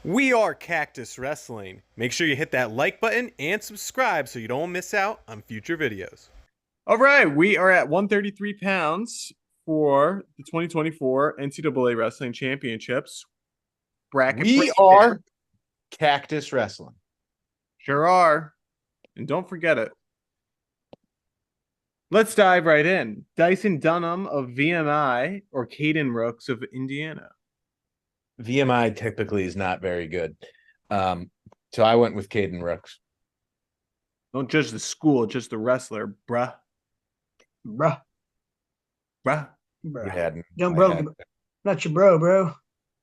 We are Cactus Wrestling. Make sure you hit that like button and subscribe so you don't miss out on future videos. All right, we are at 133 pounds for the 2024 NCAA Wrestling Championships. Bracket We breakdown. are Cactus Wrestling. Sure are. And don't forget it. Let's dive right in. Dyson Dunham of VMI or Caden Rooks of Indiana. VMI typically is not very good. So I went with Caden Rooks. Don't judge the school, just the wrestler, bruh. Bruh. Bruh. Bruh. You hadn't. Don't I bro. had- Not your bro.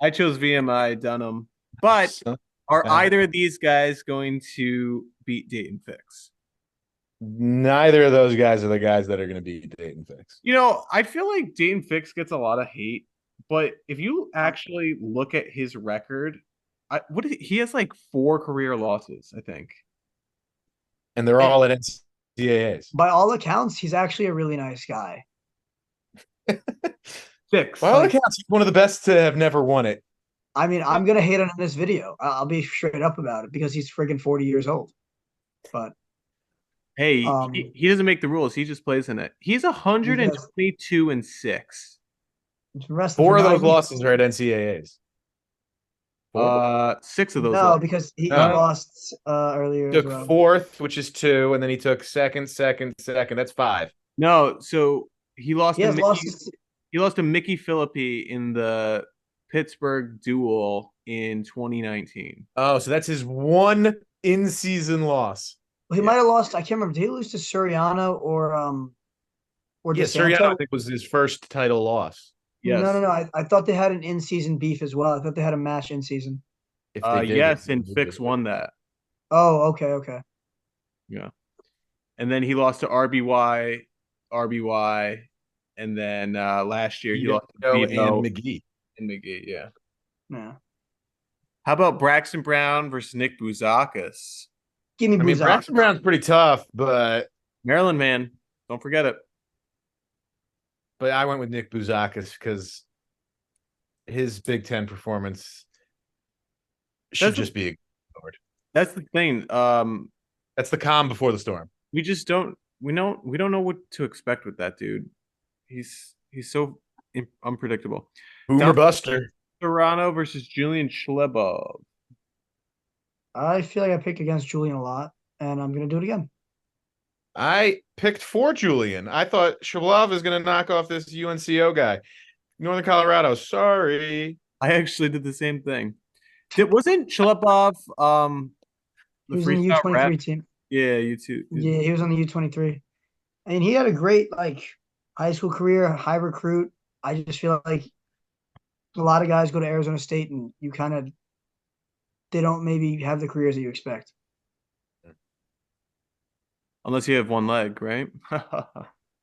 I chose VMI Dunham. But are either of these guys going to beat Dayton Fix? Neither of those guys are the guys that are going to be Dayton Fix. You know, I feel like Dayton Fix gets a lot of hate, but if you actually look at his record, he has like 4 career losses, I think. And they're all at NCAAs. By all accounts, he's actually a really nice guy. Fix. By all accounts, he's one of the best to have never won it. I mean, I'm gonna hate on this video. I'll be straight up about it because he's friggin' 40 years old. But Hey, he doesn't make the rules. He just plays in it. He's 122-6. 4 of those losses are at NCAAs. 6 of those. No, losses. because he lost earlier. Took as well. 4th, which is 2, and then he took second. That's 5. No, so he lost. He has He lost to Mickey Philippi in the Pittsburgh duel in 2019. Oh, so that's his one in-season loss. Well, he might have lost. I can't remember. Did he lose to Suriano or Yeah, Suriano, I think, was his first title loss. Yes. No. I thought they had an in-season beef as well. I thought they had a match in-season. If they did, yes, and Fix won that. Oh, okay. Yeah. And then he lost to RBY, and then last year he lost to Vito and McGee. Yeah. Yeah. How about Braxton Brown versus Nick Bouzakis? Give me Bouzakis. Braxton Brown's pretty tough, but Maryland man, don't forget it. But I went with Nick Bouzakis because his Big Ten performance should just be ignored. That's the thing. That's the calm before the storm. We just don't. We don't know what to expect with that dude. He's so unpredictable. Boomer Buster. Toronto versus Julian Schlebov. I feel like I picked against Julian a lot, and I'm gonna do it again. I picked for Julian. I thought Shablov is going to knock off this UNCO guy. Northern Colorado, sorry. Uh-huh. I actually did the same thing. Wasn't Schlebov he was in the U23 team. Yeah, you too. Yeah, he was on the U23. And he had a great high school career, high recruit. I just feel like a lot of guys go to Arizona State and they don't maybe have the careers that you expect. Unless you have one leg, right?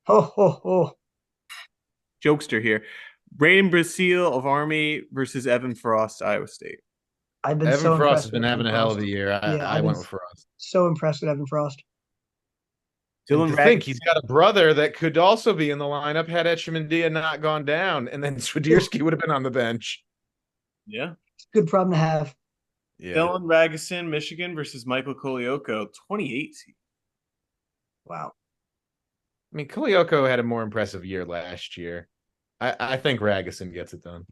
Ho. Jokester here. Braden Brazil of Army versus Evan Frost, Iowa State. Evan Frost has been having a hell of a year. I went with Frost. So impressed with Evan Frost. Dylan, think he's got a brother that could also be in the lineup had Etchemandia not gone down, and then Swiderski would have been on the bench. Yeah, it's a good problem to have. Yeah. Dylan Ragusin, Michigan versus Michael Kolioko, 2018. Wow. I mean, Kolioko had a more impressive year last year. I think Ragusin gets it done.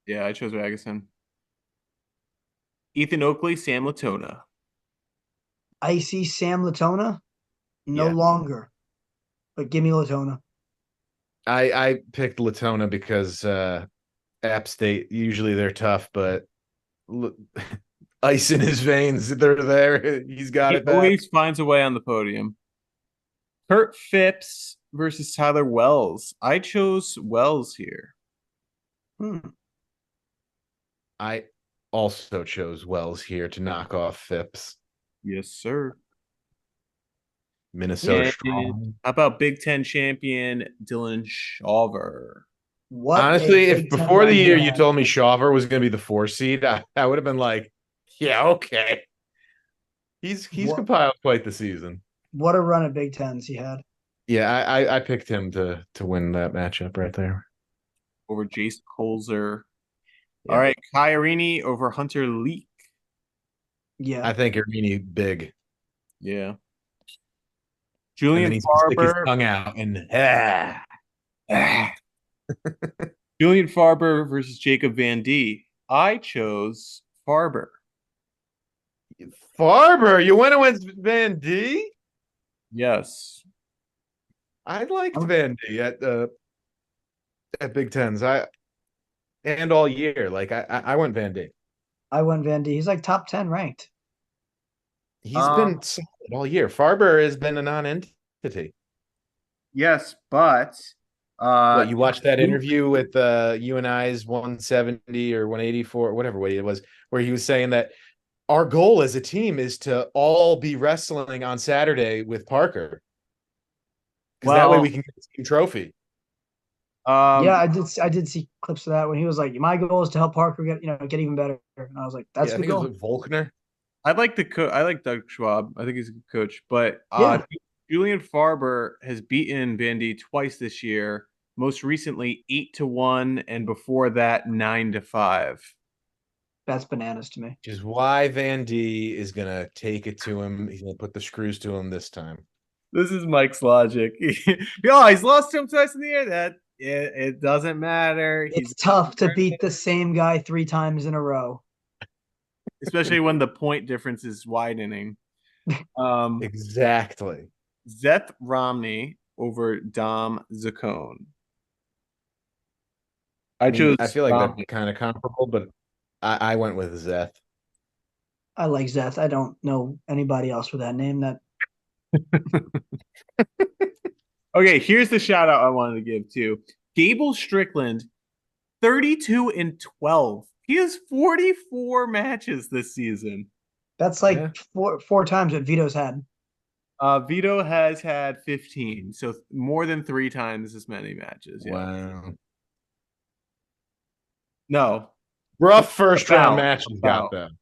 Yeah, I chose Ragusin. Ethan Oakley, Sam Latona. I see Sam Latona. No longer. But give me Latona. I picked Latona because App State, usually they're tough, but ice in his veins, they're there. He's got it back. He always finds a way on the podium. Kurt Phipps versus Tyler Wells. I chose Wells here. I also chose Wells here to knock off Phipps. Yes, sir. Minnesota strong. How about Big Ten champion Dylan Shawver? Honestly, if before the year you told me Shawver was going to be the 4 seed, I would have been like, yeah, okay. He's compiled quite the season. What a run at Big Tens he had. Yeah, I picked him to win that matchup right there. Over Jace Colzer. Yeah. All right, Kairini over Hunter Leak. Yeah. I think Irini big. Yeah. And Julian then he's gonna stick his Farber. tongue out and Julian Farber versus Jacob Van D. I chose Farber. Farber, you went against Van D? Yes. I liked Van D at Big Tens. And all year. Like I went Van D. I went Van D. He's like top 10 ranked. He's been solid all year. Farber has been a non-entity. Yes, but What, you watched that interview with you and I's 170 or 184, whatever weight it was, where he was saying that our goal as a team is to all be wrestling on Saturday with Parker. Because that way we can get the team trophy. Yeah, I did see clips of that when he was like, "My goal is to help Parker get even better." And I was like, "That's I the think it goal." was with Volkner. I like Doug Schwab. I think he's a good coach. But Yeah. Julian Farber has beaten Van D twice this year. Most recently 8-1, and before that 9-5. That's bananas to me. Which is why Van D is gonna take it to him. He's gonna put the screws to him this time. This is Mike's logic. Yo, he's lost to him twice in the year. It doesn't matter. It's tough to beat the same guy 3 times in a row. Especially when the point difference is widening. Exactly. Zeth Romney over Dom Zacone. I feel like Romney. they're kind of comparable, but I went with Zeth. I like Zeth. I don't know anybody else with that name. That Okay, here's the shout out I wanted to give to Gable Strickland, 32-12. He has 44 matches this season. that's like four times what Vito's had. Vito has had 15, so more than 3 times as many matches. Yeah. Wow. No. Rough first round About. matches got them.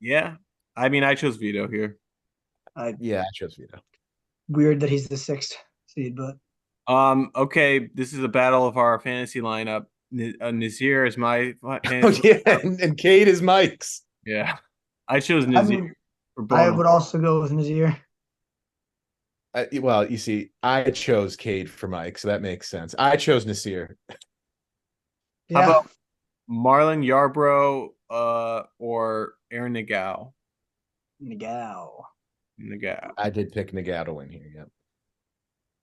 Yeah. I mean, I chose Vito here. Yeah, I chose Vito. Weird that he's the 6th seed, but Okay, this is a battle of our fantasy lineup. Nazir is my Oh yeah, and Cade is Mike's. Yeah. I chose Nazir. I mean, I would also go with Nazir. Well, you see, I chose Cade for Mike, so that makes sense. I chose Nasir. Yeah. How about Marlon Yarbrough or Aaron Nagao? Nagao. I did pick Nagao to win here, yep.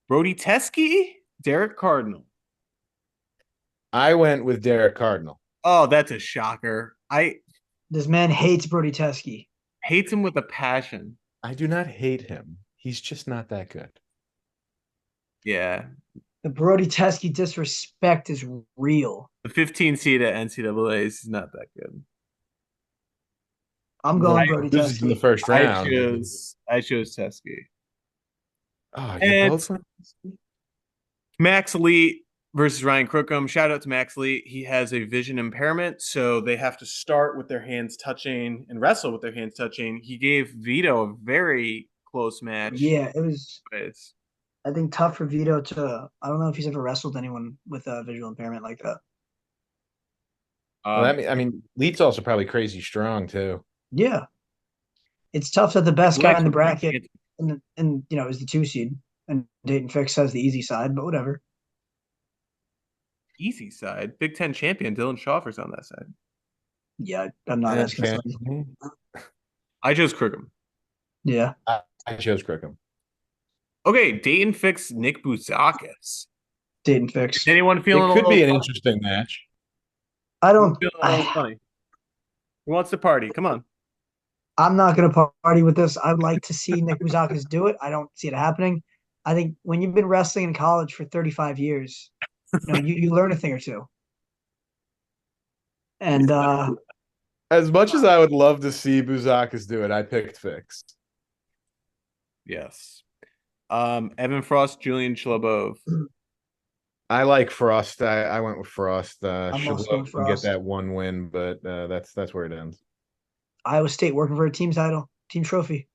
Brody Teske? Derek Cardinal. I went with Derek Cardinal. Oh, that's a shocker. This man hates Brody Teske. Hates him with a passion. I do not hate him. He's just not that good. Yeah. The Brody Teske disrespect is real. The 15 seed at NCAA is not that good. I'm going Brody This is in the Teske. first round. I chose Teske. Oh, And both Max Lee versus Ryan Crookham. Shout out to Max Lee. He has a vision impairment, so they have to start with their hands touching and wrestle with their hands touching. He gave Vito a very close match. Yeah, it was. It's, I think tough for Vito to. I don't know if he's ever wrestled anyone with a visual impairment like that. Well, I mean, Lee's also probably crazy strong too. Yeah, it's tough that the best guy in the bracket and is the 2 seed, and Dayton Fix has the easy side, but whatever. Easy side. Big Ten champion Dylan Schaufer's on that side. Yeah, I'm not as concerned. I chose Crookham. Yeah. I chose Crookham. Okay, Dayton Fix Nick Bouzakis. Dayton Fix. Is anyone feeling It could be an funny? interesting match. I don't. Funny. Who wants to party? Come on. I'm not going to party with this. I'd like to see Nick Bouzakis do it. I don't see it happening. I think when you've been wrestling in college for 35 years, you learn a thing or two. And as much as I would love to see Bouzakis do it, I picked Fix. Yes. Evan Frost, Julian Shlobov. I like Frost. I went with Frost. Shabbat can get that 1 win, but that's where it ends. Iowa State working for a team title, team trophy.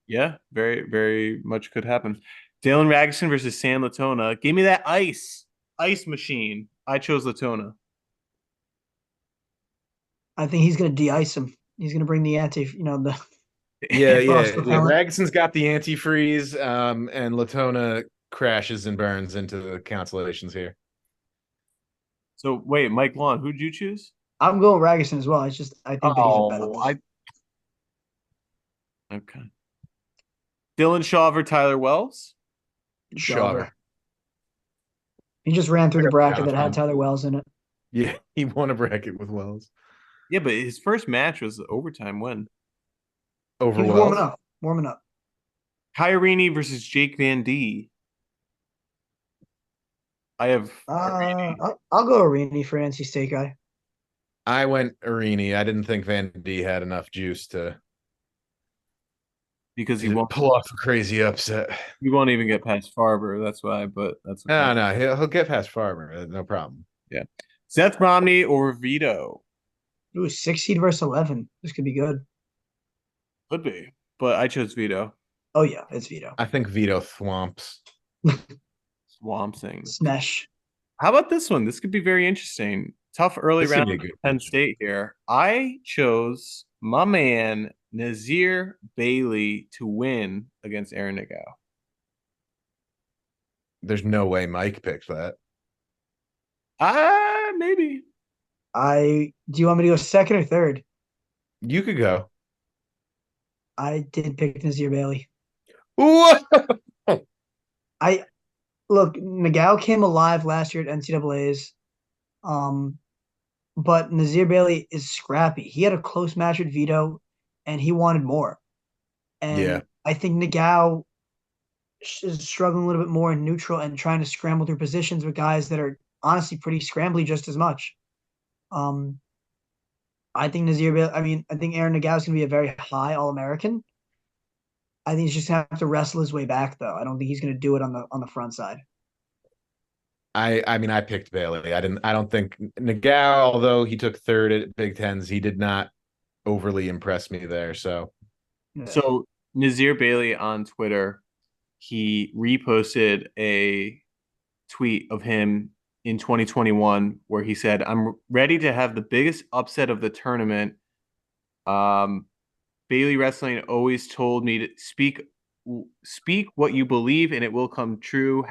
Yeah, very, very much could happen. Dylan Ragusin versus Sam Latona. Give me that ice machine. I chose Latona. I think he's going to de-ice him. He's going to bring the the Yeah, frost yeah. repellent. Ragson's got the antifreeze, and Latona crashes and burns into the constellations here. So wait, Mike Long, who'd you choose? I'm going Ragusan as well. It's just I think that he's a better. Okay. Dylan Shaver, Tyler Wells. Shaver. He just ran through the bracket that had Tyler Wells in it. Yeah, he won a bracket with Wells. Yeah, but his first match was the overtime win. Over He's Wells. warming up. Kyrie versus Jake Van D. I have. I'll go Arini for NC State guy. I went Arini. I didn't think Van D had enough juice because he won't pull off a crazy upset. He won't even get past Farber. That's why, but that's okay. No, he'll get past Farber. No problem. Yeah. Seth Romney or Vito? Ooh, 6 seed versus 11. This could be good. Could be, but I chose Vito. Oh yeah, it's Vito. I think Vito thwomps. Swampsing. Smash. How about this one? This could be very interesting. Tough early round of Penn State here. I chose my man Nazir Bailey to win against Aaron Nagao. There's no way Mike picked that. Maybe. Do you want me to go second or third? You could go. I did pick Nazir Bailey. What? Look, Nagao came alive last year at NCAA's. But Nazir Bailey is scrappy. He had a close match with Vito, and he wanted more. And yeah. I think Nagao is struggling a little bit more in neutral and trying to scramble through positions with guys that are honestly pretty scrambly just as much. I think Nazir Bailey, I think Aaron Nagao is going to be a very high All-American. I think he's just going to have to wrestle his way back, though. I don't think he's going to do it on the front side. I picked Bailey. I don't think Nagao, although he took third at Big Tens, he did not overly impress me there. So Nazir Bailey on Twitter, he reposted a tweet of him in 2021 where he said, "I'm ready to have the biggest upset of the tournament. Bailey Wrestling always told me to speak what you believe and it will come true.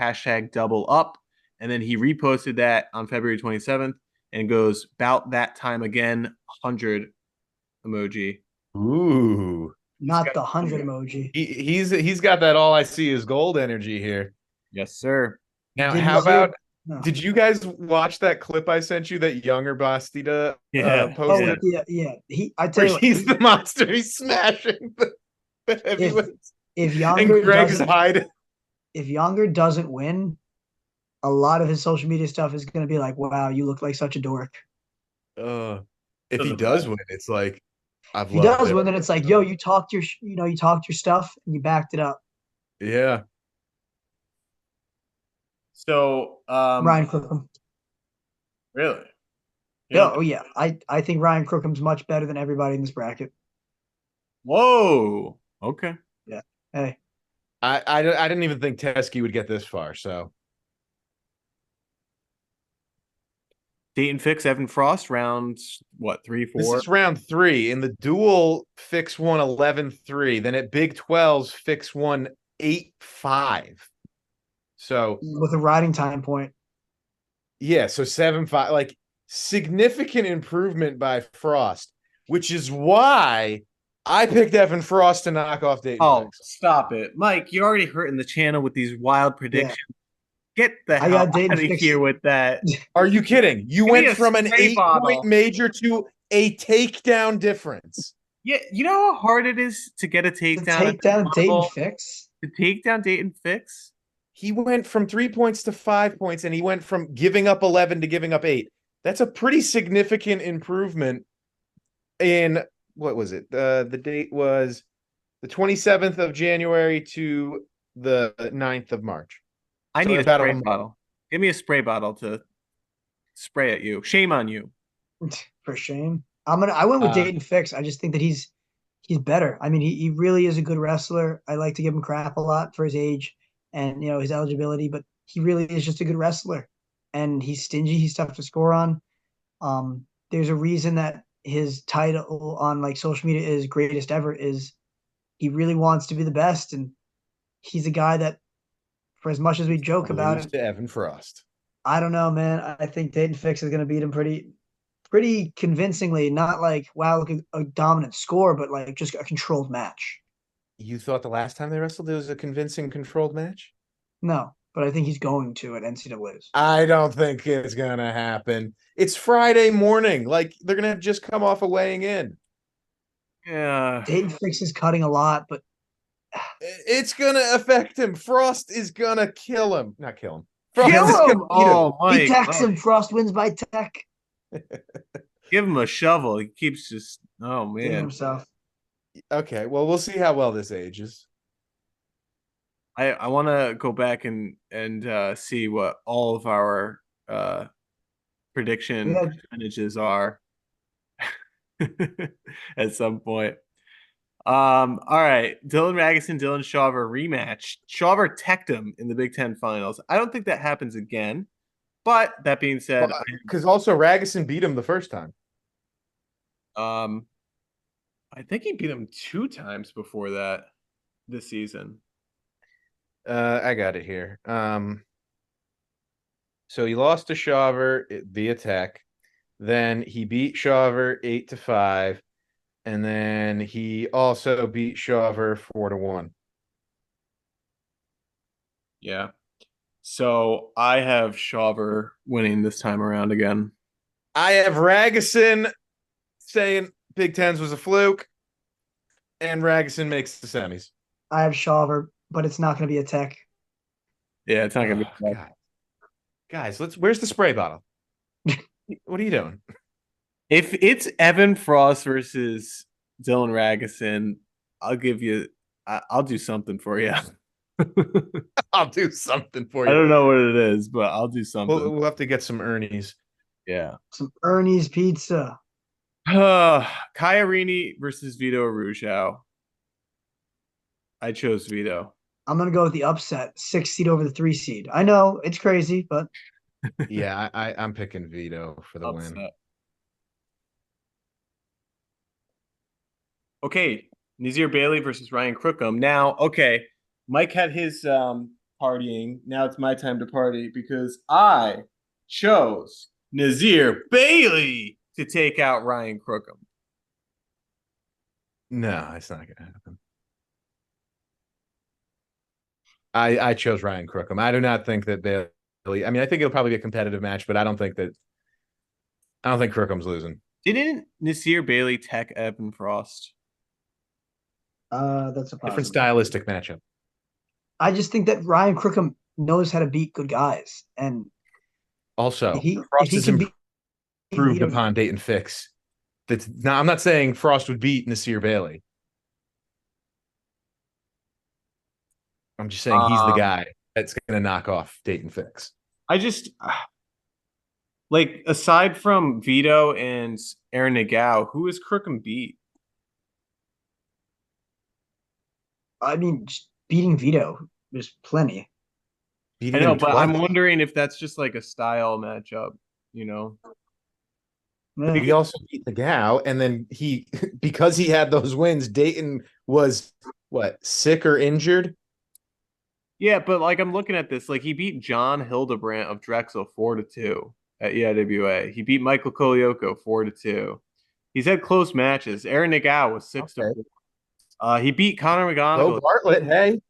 #double-up." And then he reposted that on February 27th and goes, "About that time again, 100 emoji." Ooh. Not the 100 emoji. He's got that all I see is gold energy here. Yes, sir. Now, did you guys watch that clip I sent you that Younger Bastida posted? Oh, yeah. He's the monster. He's smashing the heavyweights. If Younger and Greg's hiding. If Younger doesn't win, a lot of his social media stuff is going to be like, "Wow, you look like such a dork." If he does win, it's like, if he does win, then it's like, "Yo, you talked your stuff and you backed it up." Yeah. So Ryan Crookham. Really? Yeah. Oh yeah. I think Ryan Crookham's much better than everybody in this bracket. Whoa. Okay. Yeah. Hey. I didn't even think Teskey would get this far. So. Dayton Fix, Evan Frost, round 3, 4? This is round 3. In the duel, Fix won 11-3. Then at Big 12s, Fix won 8-5. So with a riding time point. Yeah, so 7-5. Like, significant improvement by Frost, which is why I picked Evan Frost to knock off Dayton Fix. Stop it. Mike, you're already hurting the channel with these wild predictions. Yeah. Get the hell out of here with that. Are you kidding? You went from an 8-point major to a takedown difference. Yeah, you know how hard it is to get a takedown? To take down Dayton Fix? To take down Dayton Fix? He went from 3 points to 5 points, and he went from giving up 11 to giving up 8. That's a pretty significant improvement in, what was it? The date was the 27th of January to the 9th of March. I need a spray bottle. Give me a spray bottle to spray at you. Shame on you. For shame. I went with Dayton Fix. I just think that he's better. I mean, he really is a good wrestler. I like to give him crap a lot for his age and his eligibility, but he really is just a good wrestler. And he's stingy. He's tough to score on. There's a reason that his title on like social media is greatest ever is he really wants to be the best, and he's a guy that, for as much as we joke about Lose it, to Evan Frost. I don't know, man. I think Dayton Fix is going to beat him pretty convincingly. Not like wow, look a dominant score, but like just a controlled match. You thought the last time they wrestled it was a convincing, controlled match? No, but I think he's going to at NCAA's. I don't think it's gonna happen. It's Friday morning. Like they're gonna have just come off of weighing in. Yeah. Dayton Fix is cutting a lot, but It's gonna affect him. Frost is gonna kill him. Not kill him. Frost Kill is gonna him! beat him. Oh, he Mike. techs him. Frost wins by tech. Give him a shovel. He keeps just. Oh Digging man. himself. Okay, well, we'll see how well this ages. I want to go back and see what all of our prediction Yeah. percentages are at some point. All right. Dylan Ragusin, Dylan Shawver rematch. Shawver teched him in the Big Ten finals. I don't think that happens again. But that being said, Because also Ragusin beat him the first time. I think he beat him 2 times before that this season. I got it here. So he lost to Shawver via tech. Then he beat Shawver 8-5. And then he also beat Shawver 4-1. Yeah. So I have Shawver winning this time around again. I have Ragusin saying Big Tens was a fluke, and Ragusin makes the semis. I have Shawver, but it's not going to be a tech. Yeah, it's not gonna be. God. Guys, where's the spray bottle? What are you doing? If it's Evan Frost versus Dylan Ragusin, I'll give you. I'll do something for you. I'll do something for I you. don't know what it is, but I'll do something. We'll have to get some Ernie's. Yeah. Some Ernie's pizza. Kaya Rini versus Vito Arujau. I chose Vito. I'm going to go with the upset, 6 seed over the 3 seed. I know it's crazy, but Yeah, I'm picking Vito for the win. Upset. Okay, Nazir Bailey versus Ryan Crookham. Now, okay, Mike had his partying. Now it's my time to party because I chose Nazir Bailey to take out Ryan Crookham. No, it's not gonna happen. I chose Ryan Crookham. I do not think that Bailey. I mean, I think it'll probably be a competitive match, but I don't think Crookham's losing. Didn't Nasir Bailey tech Evan Frost? that's a Different stylistic matchup. I just think that Ryan Crookham knows how to beat good guys, and Also, if he Frost has can beat improved Vito, upon Dayton Fix. That's now. I'm not saying Frost would beat Nasir Bailey. I'm just saying he's the guy that's going to knock off Dayton Fix. I just like aside from Vito and Aaron Nagao, who is Crookham beat? I mean, just beating Vito, there's plenty. Beating I know, him but twice. I'm wondering if that's just like a style matchup, you know? Yeah. He also beat Nagao, and then because he had those wins, Dayton was what, sick or injured? Yeah, but like I'm looking at this, like he beat John Hildebrandt of Drexel 4-2 at EIWA. He beat Michael Kolyoko 4-2. He's had close matches. Aaron Nagao was 6-4. He beat Connor McGonigal. Bo Bartlett, hey.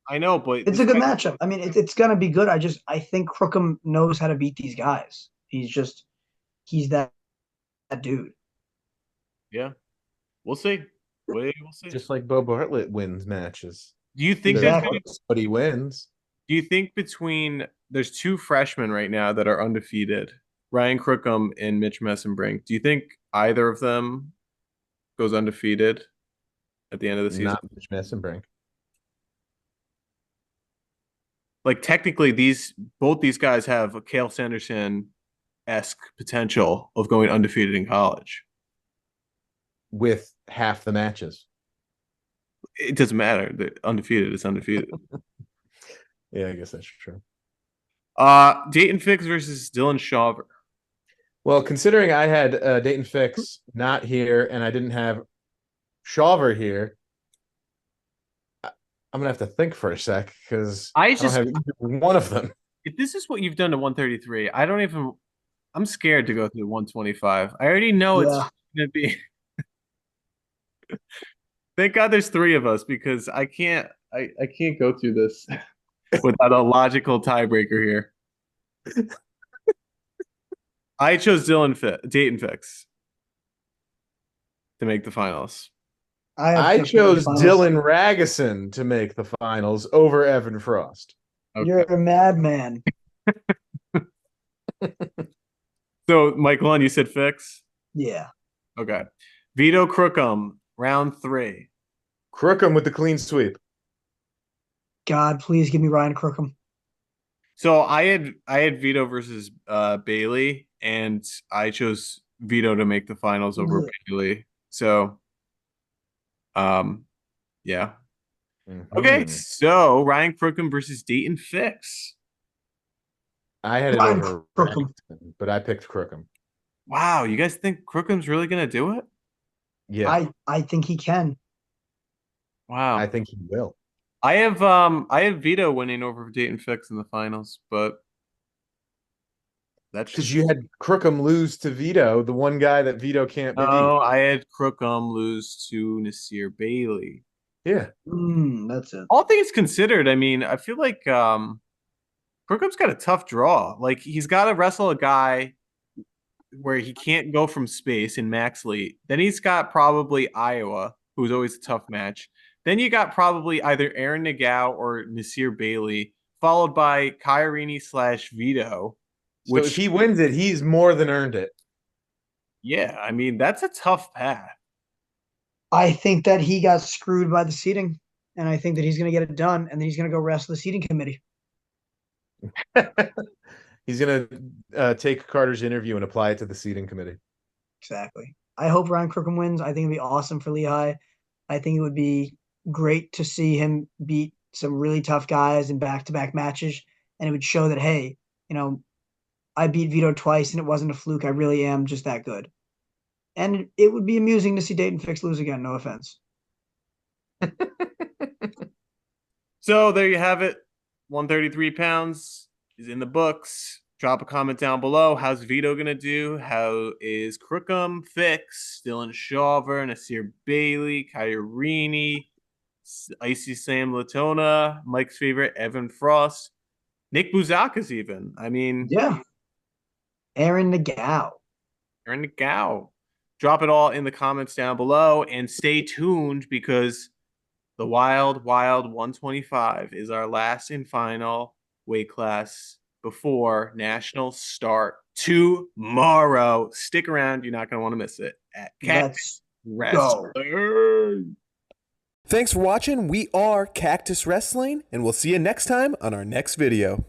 I know, but It's a good matchup. I mean, it's gonna be good. I think Crookham knows how to beat these guys. He's that dude. Yeah, we'll see. We'll see. Just like Bo Bartlett wins matches. Do you think Exactly. But he wins. Do you think there's 2 freshmen right now that are undefeated, Ryan Crookham and Mitch Messenbrink? Do you think either of them goes undefeated at the end of the season? Not Mitch Messenbrink. Like technically, both these guys have a Cale Sanderson-esque potential of going undefeated in college. With half the matches. It doesn't matter. The undefeated is undefeated. Yeah, I guess that's true. Dayton Fix versus Dylan Shawver. Well, considering I had Dayton Fix not here and I didn't have Shawver here, I'm gonna have to think for a sec because I I don't just have either one of them. if this is what you've done to 133, I don't even. I'm scared to go through 125. I already know it's Yeah. gonna be. Thank God there's three of us because I can't. I can't go through this without a logical tiebreaker here. I chose Dayton Fix to make the finals. I have I Fix in the chose finals. Dylan Ragusin to make the finals over Evan Frost. You're Okay. a madman. So, Michael, and you said Fix? Yeah. Okay. Vito Crookham, round 3. Crookham with the clean sweep. God, please give me Ryan Crookham. So I had Vito versus Bailey, and I chose Vito to make the finals over Ugh. Bailey. So, yeah. Mhm. Okay, so Ryan Crookham versus Dayton Fix. I had it Ryan over Crookham. Ragusin, but I picked Crookham. Wow, you guys think Crookham's really gonna do it? Yeah, I think he can. I Wow. think he will. I have Vito winning over Dayton Fix in the finals, but that's Because just you had Crookham lose to Vito, the one guy that Vito can't beat. no. I had Crookham lose to Nasir Bailey. Yeah. That's it. All things considered, I mean, I feel like Crookham's got a tough draw. Like he's got to wrestle a guy where he can't go from space in Max Lee. Then he's got probably Iowa, who's always a tough match. Then you got probably either Aaron Nagao or Nasir Bailey, followed by Kairini / Vito. So if Which, he wins it, he's more than earned it. yeah, I mean, that's a tough path. I think that he got screwed by the seating, and I think that he's going to get it done, and then he's going to go wrestle the seating committee. He's gonna take Carter's interview and apply it to the seating committee. Exactly. I hope Ryan Crookham wins. I think it'd be awesome for Lehigh. I think it would be great to see him beat some really tough guys in back-to-back matches, and it would show that, hey, I beat Vito twice, and it wasn't a fluke. I really am just that good. And it would be amusing to see Dayton Fix lose again. No offense. So there you have it. 133 pounds is in the books. Drop a comment down below. How's Vito going to do? How is Crookham, Fix, Dylan Shawver, Nasir Bailey, Kairini, Icy Sam Latona, Mike's favorite, Evan Frost, Nick Buzaka's even. I mean, Yeah. Aaron Nagao. Aaron Nagao. Drop it all in the comments down below and stay tuned because the Wild 125 is our last and final weight class before nationals start tomorrow. Stick around. You're not going to want to miss it at Cactus Wrestling. Thanks for watching. We are Cactus Wrestling, and we'll see you next time on our next video.